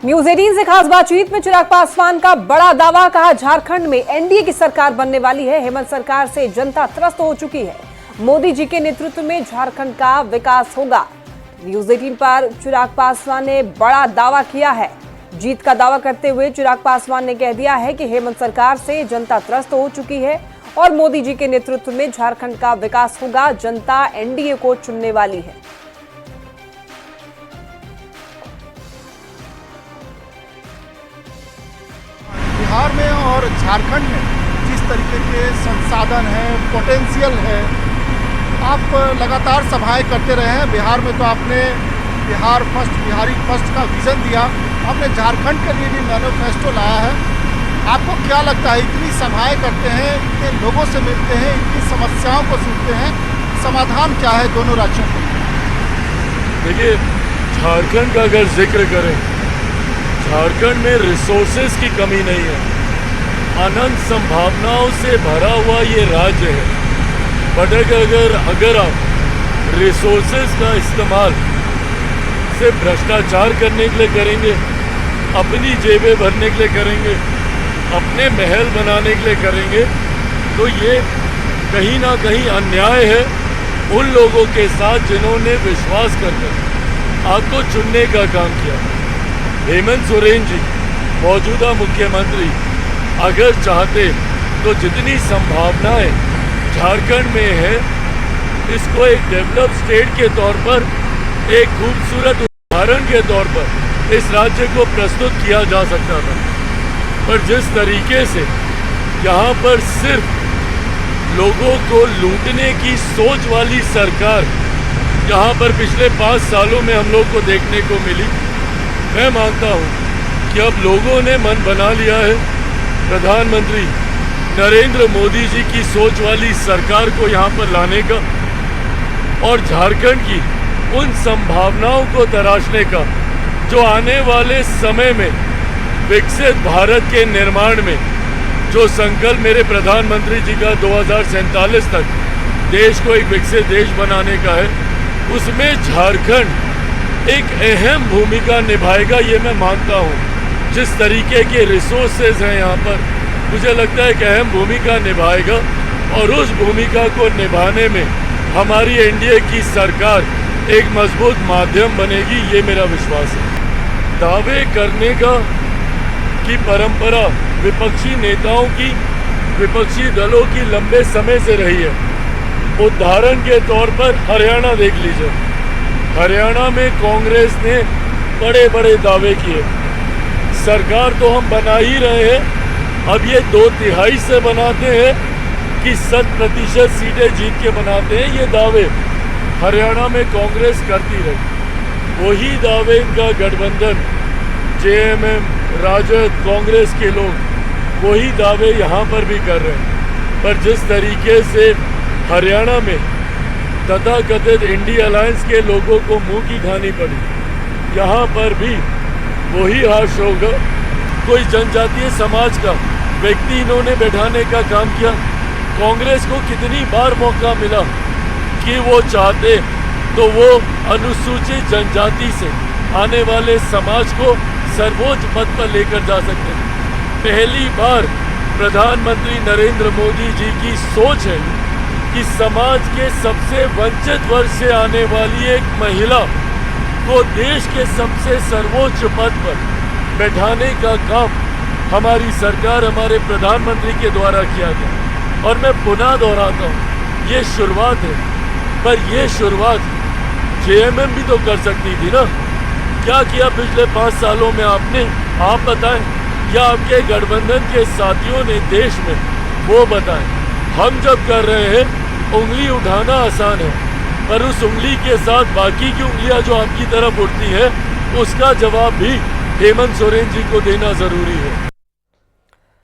News 18 से खास बातचीत में चिराग पासवान का बड़ा दावा, कहा झारखंड में एनडीए की सरकार बनने वाली है। हेमंत सरकार से जनता त्रस्त हो चुकी है। मोदी जी के नेतृत्व में झारखंड का विकास होगा। न्यूज 18 पर चिराग पासवान ने बड़ा दावा किया है। जीत का दावा करते हुए चिराग पासवान ने कह दिया है कि हेमंत सरकार से जनता त्रस्त हो चुकी है और मोदी जी के नेतृत्व में झारखंड का विकास होगा। जनता एनडीए को चुनने वाली है। बिहार में और झारखंड में जिस तरीके के संसाधन हैं, पोटेंशियल है, आप लगातार सभाएं करते रहे हैं। बिहार में तो आपने बिहार फर्स्ट, बिहारी फर्स्ट का विज़न दिया। आपने झारखंड के लिए भी मैनिफेस्टो लाया है। आपको क्या लगता है, इतनी सभाएं करते हैं, इतने लोगों से मिलते हैं, इतनी समस्याओं को सुनते हैं, समाधान क्या है दोनों राज्यों के? देखिए, झारखंड का अगर जिक्र करें, झारखंड में रिसोर्सेज की कमी नहीं है। अनंत संभावनाओं से भरा हुआ ये राज्य है। बट अगर आप रिसोर्सेज का इस्तेमाल सिर्फ भ्रष्टाचार करने के लिए करेंगे, अपनी जेबें भरने के लिए करेंगे, अपने महल बनाने के लिए करेंगे, तो ये कहीं ना कहीं अन्याय है उन लोगों के साथ जिन्होंने विश्वास करकर आपको चुनने का काम किया। हेमंत सोरेन जी मौजूदा मुख्यमंत्री अगर चाहते तो जितनी संभावनाएं झारखंड में है, इसको एक डेवलप स्टेट के तौर पर, एक खूबसूरत उदाहरण के तौर पर इस राज्य को प्रस्तुत किया जा सकता था। पर जिस तरीके से यहाँ पर सिर्फ लोगों को लूटने की सोच वाली सरकार यहाँ पर पिछले 5 सालों में हम लोग को देखने को मिली, मैं मानता हूँ कि अब लोगों ने मन बना लिया है प्रधानमंत्री नरेंद्र मोदी जी की सोच वाली सरकार को यहाँ पर लाने का और झारखंड की उन संभावनाओं को तराशने का जो आने वाले समय में विकसित भारत के निर्माण में जो संकल्प मेरे प्रधानमंत्री जी का 2047 तक देश को एक विकसित देश बनाने का है, उसमें झारखंड एक अहम भूमिका निभाएगा, ये मैं मानता हूँ। जिस तरीके के रिसोर्सेज हैं यहाँ पर, मुझे लगता है एक अहम भूमिका निभाएगा और उस भूमिका को निभाने में हमारी एनडीए की सरकार एक मजबूत माध्यम बनेगी, ये मेरा विश्वास है। दावे करने की परंपरा विपक्षी नेताओं की, विपक्षी दलों की लंबे समय से रही है। उदाहरण के तौर पर हरियाणा देख लीजिए। हरियाणा में कांग्रेस ने बड़े बड़े दावे किए। सरकार तो हम बना ही रहे हैं, अब ये 2/3 से बनाते हैं कि 100% सीटें जीत के बनाते हैं, ये दावे हरियाणा में कांग्रेस करती रही। वही दावे इनका गठबंधन जेएमएम, राजद, कांग्रेस के लोग वही दावे यहाँ पर भी कर रहे हैं। पर जिस तरीके से हरियाणा में तथाकथित इंडिया अलायंस के लोगों को मुंह की खानी पड़ी, यहाँ पर भी वही हाश होगा। कोई जनजातीय समाज का व्यक्ति इन्होंने बैठाने का काम किया। कांग्रेस को कितनी बार मौका मिला कि वो चाहते तो वो अनुसूचित जनजाति से आने वाले समाज को सर्वोच्च पद पर लेकर जा सकते हैं। पहली बार प्रधानमंत्री नरेंद्र मोदी जी की सोच है कि समाज के सबसे वंचित वर्ग से आने वाली एक महिला को देश के सबसे सर्वोच्च पद पर बैठाने का काम हमारी सरकार, हमारे प्रधानमंत्री के द्वारा किया गया। और मैं पुनः दोहराता हूँ, ये शुरुआत है, पर ये शुरुआत जेएमएम भी तो कर सकती थी ना। क्या किया पिछले 5 सालों में आपने? आप बताएं, या आपके गठबंधन के साथियों ने देश में? वो बताएं। हम जब कर रहे हैं, उंगली उठाना आसान है, पर उस उंगली के साथ बाकी की उंगलियां जो आपकी तरफ उठती हैं, उसका जवाब भी हेमंत सोरेन जी को देना जरूरी है।